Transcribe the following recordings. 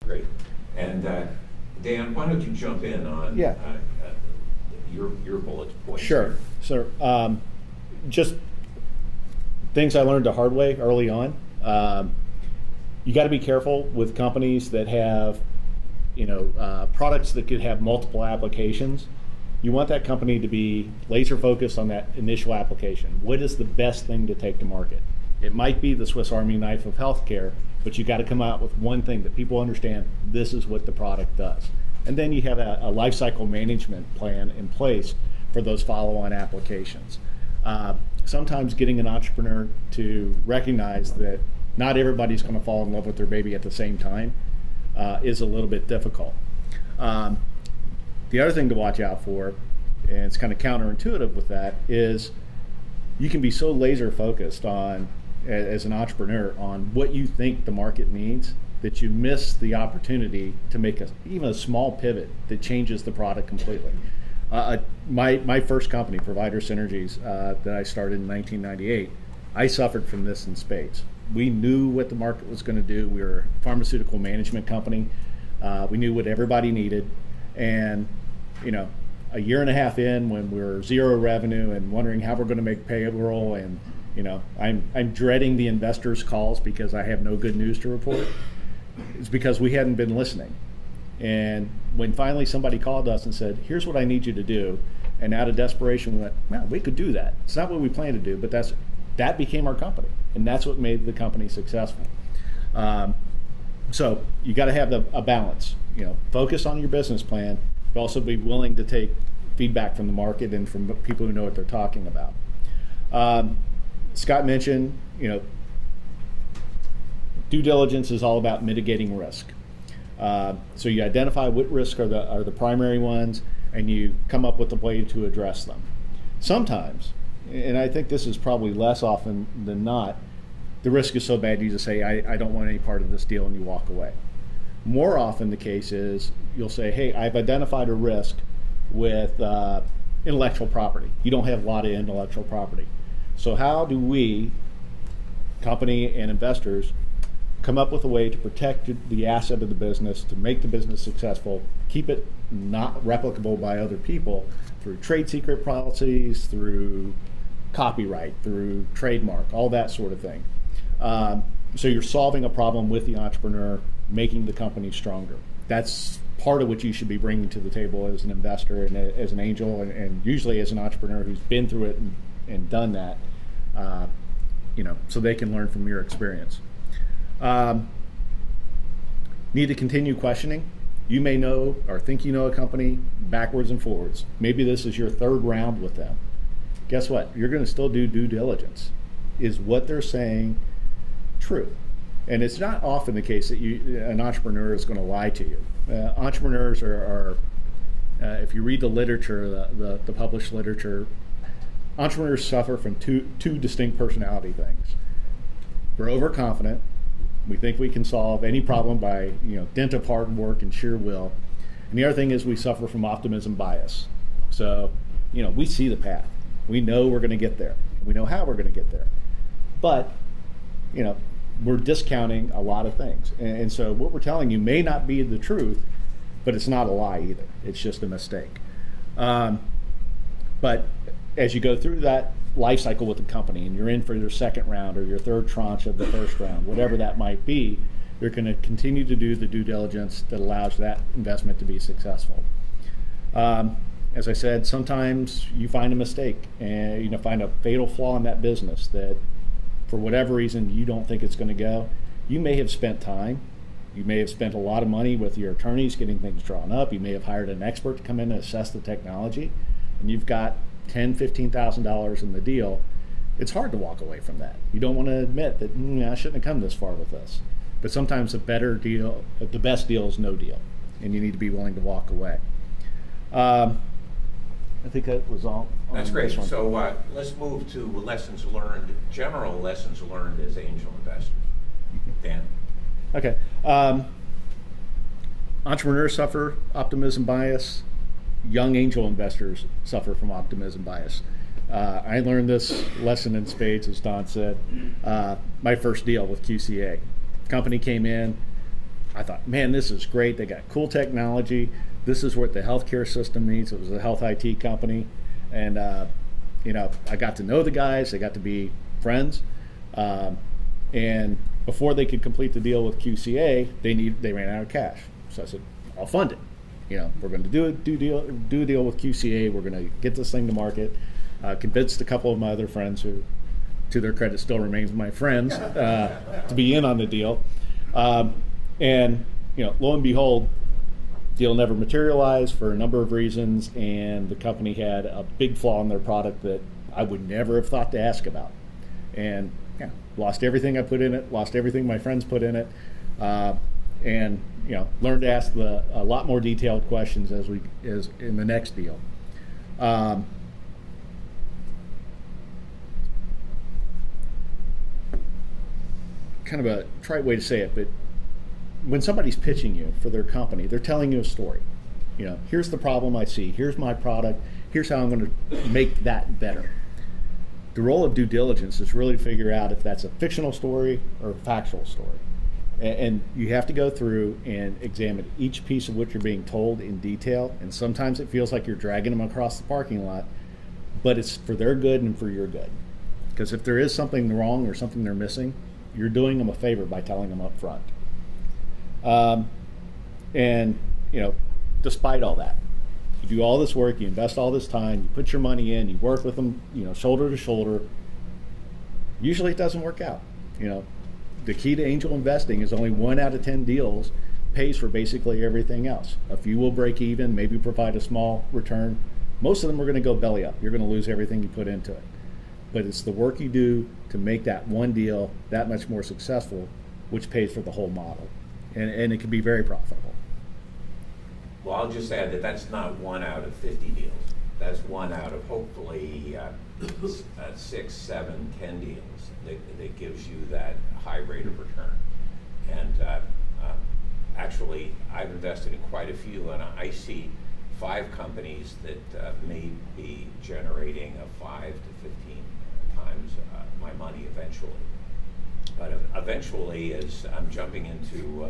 great. And Dan, why don't you jump in on your bullet points? Sure. So just things I learned the hard way early on. You got to be careful with companies that have, products that could have multiple applications. You want that company to be laser focused on that initial application. What is the best thing to take to market? It might be the Swiss Army knife of healthcare, but you got to come out with one thing that people understand. This is what the product does, and then you have a life cycle management plan in place for those follow-on applications. Sometimes getting an entrepreneur to recognize that not everybody's going to fall in love with their baby at the same time is a little bit difficult. The other thing to watch out for, and it's kind of counterintuitive with that, is you can be so laser focused on, as an entrepreneur, on what you think the market needs that you miss the opportunity to make even a small pivot that changes the product completely. My first company, Provider Synergies, that I started in 1998, I suffered from this in spades. We knew what the market was going to do. We were a pharmaceutical management company. We knew what everybody needed. And, a year and a half in, when we were zero revenue and wondering how we're going to make payroll, and, I'm dreading the investors' calls because I have no good news to report, it's because we hadn't been listening. And when finally somebody called us and said, here's what I need you to do, and out of desperation we went, well, we could do that. It's not what we plan to do, but that became our company, and that's what made the company successful. So you got to have a balance. Focus on your business plan, but also be willing to take feedback from the market and from people who know what they're talking about. Scott mentioned, due diligence is all about mitigating risk. So you identify what risks are the primary ones, and you come up with a way to address them. Sometimes, and I think this is probably less often than not, the risk is so bad you just say, I don't want any part of this deal, and you walk away. More often the case is you'll say, hey, I've identified a risk with intellectual property. You don't have a lot of intellectual property. So how do we, company and investors, come up with a way to protect the asset of the business, to make the business successful, keep it not replicable by other people through trade secret policies, through copyright, through trademark, all that sort of thing. So you're solving a problem with the entrepreneur, making the company stronger. That's part of what you should be bringing to the table as an investor and as an angel, and usually as an entrepreneur who's been through it and done that, so they can learn from your experience. Need to continue questioning. You may know or think you know a company backwards and forwards. Maybe this is your third round with them. Guess what? You're going to still do due diligence. Is what they're saying true? And it's not often the case that an entrepreneur is going to lie to you. Entrepreneurs are if you read the literature, the published literature, entrepreneurs suffer from two distinct personality things. We're overconfident. We think we can solve any problem by dint of hard work and sheer will. And the other thing is we suffer from optimism bias. So we see the path. We know we're going to get there. We know how we're going to get there. But we're discounting a lot of things. And so what we're telling you may not be the truth, but it's not a lie either. It's just a mistake. But as you go through that life cycle with the company and you're in for your second round or your third tranche of the first round, whatever that might be, you're going to continue to do the due diligence that allows that investment to be successful. As I said, sometimes you find a mistake and find a fatal flaw in that business that for whatever reason you don't think it's going to go. You may have spent time. You may have spent a lot of money with your attorneys getting things drawn up. You may have hired an expert to come in and assess the technology, and you've got $10,000, $15,000 in the deal. It's hard to walk away from that. You don't want to admit that I shouldn't have come this far with this. But sometimes the best deal is no deal, and you need to be willing to walk away. I think that was all. That's great. So let's move to lessons learned, general lessons learned as angel investors. Dan? Okay. Entrepreneurs suffer optimism bias. Young angel investors suffer from optimism bias. I learned this lesson in spades, as Don said. My first deal with QCA. Company came in. I thought, man, this is great. They got cool technology. This is what the healthcare system needs. It was a health IT company, and I got to know the guys. They got to be friends, and before they could complete the deal with QCA, they ran out of cash. So I said, I'll fund it. We're going to do a deal with QCA. We're going to get this thing to market. Convinced a couple of my other friends who, to their credit, still remains my friends, to be in on the deal. And lo and behold, deal never materialized for a number of reasons, and the company had a big flaw in their product that I would never have thought to ask about. And lost everything I put in it, lost everything my friends put in it, and learned to ask a lot more detailed questions as in the next deal. Kind of a trite way to say it, but when somebody's pitching you for their company, they're telling you a story. Here's the problem I see. Here's my product. Here's how I'm going to make that better. The role of due diligence is really to figure out if that's a fictional story or a factual story. And you have to go through and examine each piece of what you're being told in detail. And sometimes it feels like you're dragging them across the parking lot, but it's for their good and for your good. Because if there is something wrong or something they're missing, you're doing them a favor by telling them up front. Despite all that, you do all this work, you invest all this time, you put your money in, you work with them, shoulder to shoulder. Usually it doesn't work out. The key to angel investing is only 1 out of 10 deals pays for basically everything else. A few will break even, maybe provide a small return. Most of them are going to go belly up. You're going to lose everything you put into it. But it's the work you do to make that one deal that much more successful, which pays for the whole model. And it can be very profitable. Well, I'll just add that that's not 1 out of 50 deals. That's 1 out of hopefully 6, 7, 10 deals that gives you that high rate of return. And actually, I've invested in quite a few, and I see 5 companies that may be generating a 5 to 15 times my money eventually. But eventually, as I'm jumping into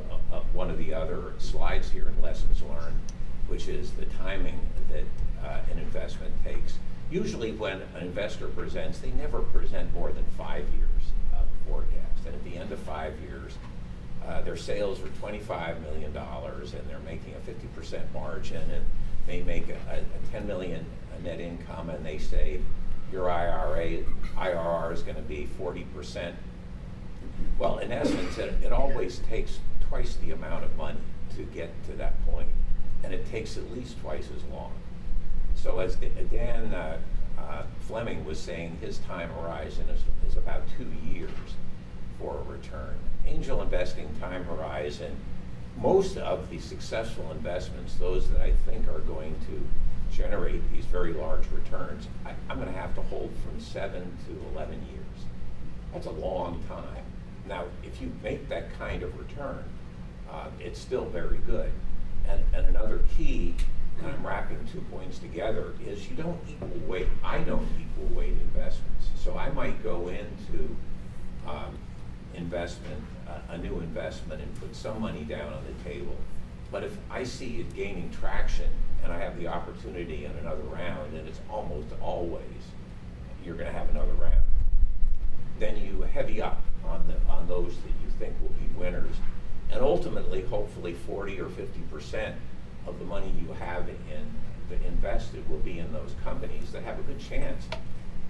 one of the other slides here in Lessons Learned, which is the timing that an investment takes. Usually when an investor presents, they never present more than 5 years of forecast. And at the end of 5 years, their sales are $25 million and they're making a 50% margin, and they make a $10 million net income, and they say your IRR is going to be 40%. Well, in essence, it always takes twice the amount of money to get to that point, and it takes at least twice as long. So as Dan Fleming was saying, his time horizon is about 2 years for a return. Angel investing time horizon, most of the successful investments, those that I think are going to generate these very large returns, I'm going to have to hold from 7 to 11 years. That's a long time. Now, if you make that kind of return, it's still very good. And another key, and I'm wrapping 2 points together, is you don't equal weight. I don't equal weight investments. So I might go into a new investment, and put some money down on the table. But if I see it gaining traction and I have the opportunity in another round, and it's almost always you're going to have another round, then you heavy up on those that you think will be winners. And ultimately, hopefully 40 or 50% of the money you have invested will be in those companies that have a good chance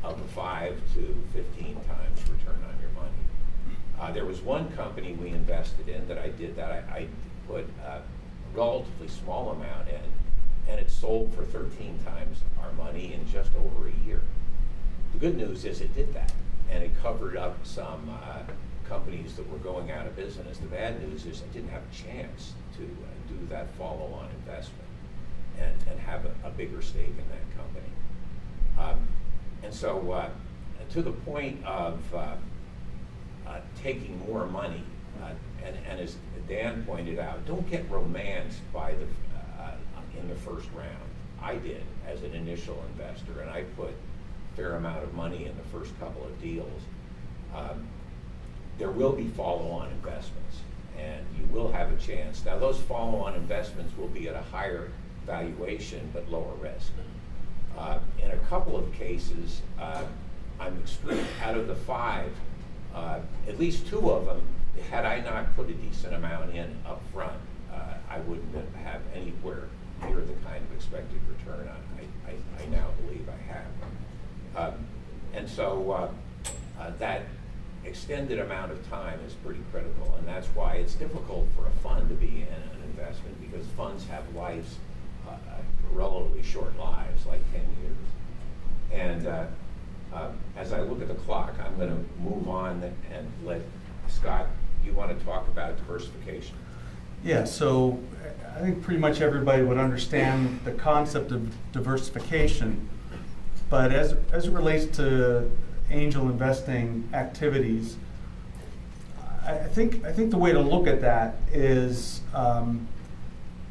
of a 5 to 15 times return on your money. There was one company we invested in that I put a relatively small amount in, and it sold for 13 times our money in just over a year. The good news is it did that, and it covered up some companies that were going out of business. The bad news is I didn't have a chance to do that follow-on investment and have a bigger stake in that company. And so to the point of taking more money, and as Dan pointed out, don't get romanced by in the first round. I did as an initial investor, and I put a fair amount of money in the first couple of deals. There will be follow-on investments, and you will have a chance. Now, those follow-on investments will be at a higher valuation but lower risk. In a couple of cases, I'm extreme. Out of the 5, at least 2 of them, had I not put a decent amount in up front, I wouldn't have anywhere near the kind of expected return I now believe I have. And so that extended amount of time is pretty critical, and that's why it's difficult for a fund to be in an investment, because funds have lives, relatively short lives, like 10 years. And as I look at the clock, I'm going to move on and let Scott, you want to talk about diversification? Yeah, so I think pretty much everybody would understand the concept of diversification, but as it relates to angel investing activities, I think the way to look at that is kind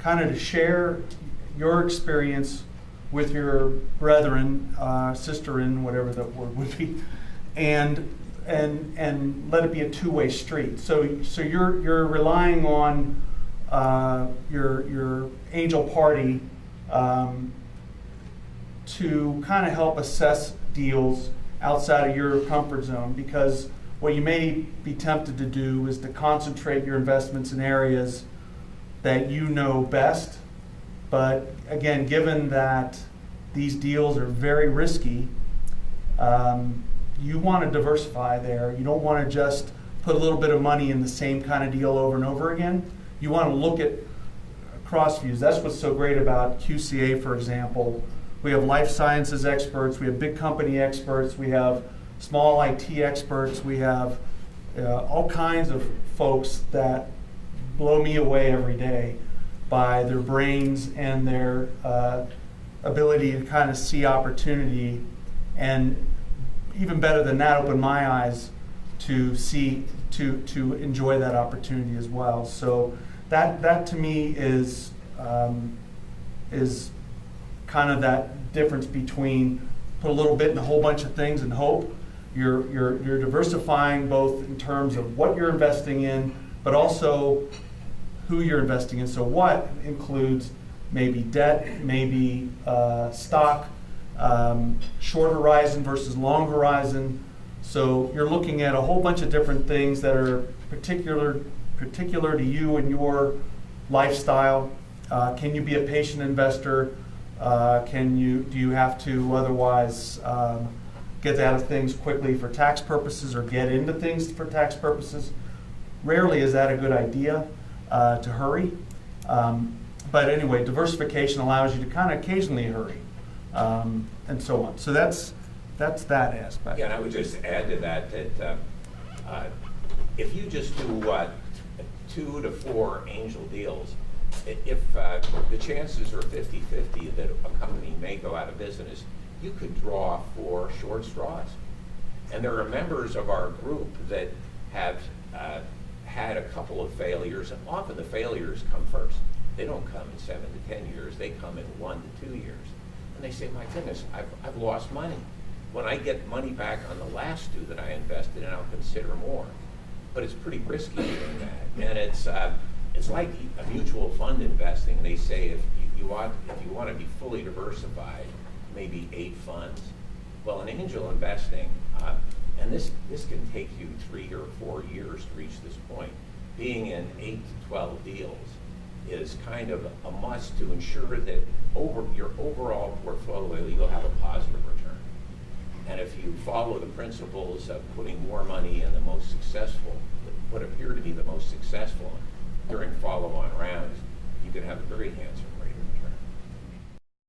of to share your experience with your brethren, sisterin, whatever that word would be, and let it be a two-way street. So you're relying on your angel party to kind of help assess deals outside of your comfort zone, because what you may be tempted to do is to concentrate your investments in areas that you know best. But again, given that these deals are very risky, you want to diversify there. You don't want to just put a little bit of money in the same kind of deal over and over again. You want to look at cross views. That's what's so great about QCA, for example. We have life sciences experts, we have big company experts, we have small IT experts, we have all kinds of folks that blow me away every day by their brains and their ability to kind of see opportunity, and even better than that, open my eyes to see, to enjoy that opportunity as well. So that to me is kind of that difference between put a little bit in a whole bunch of things and hope. You're diversifying both in terms of what you're investing in, but also who you're investing in. So what includes maybe debt, maybe stock, short horizon versus long horizon. So you're looking at a whole bunch of different things that are particular to you and your lifestyle. Can you be a patient investor? Do you have to otherwise get out of things quickly for tax purposes, or get into things for tax purposes? Rarely is that a good idea to hurry. But anyway, diversification allows you to kind of occasionally hurry, and so on. So that's that aspect. Yeah, and I would just add to that if you just do 2 to 4 angel deals, if the chances are 50-50 that a company may go out of business, you could draw 4 short straws. And there are members of our group that have had a couple of failures, and often the failures come first. They don't come in 7 to 10 years, they come in 1 to 2 years. And they say, my goodness, I've lost money. When I get money back on the last 2 that I invested in, I'll consider more. But it's pretty risky doing that. And it's like a mutual fund investing. They say if you want to be fully diversified, maybe 8 funds. Well, in angel investing, and this can take you 3 or 4 years to reach this point, being in 8 to 12 deals is kind of a must to ensure that over your overall portfolio you'll have a positive return. And if you follow the principles of putting more money in the most successful, what appear to be the most successful during follow-on rounds, you can have a very handsome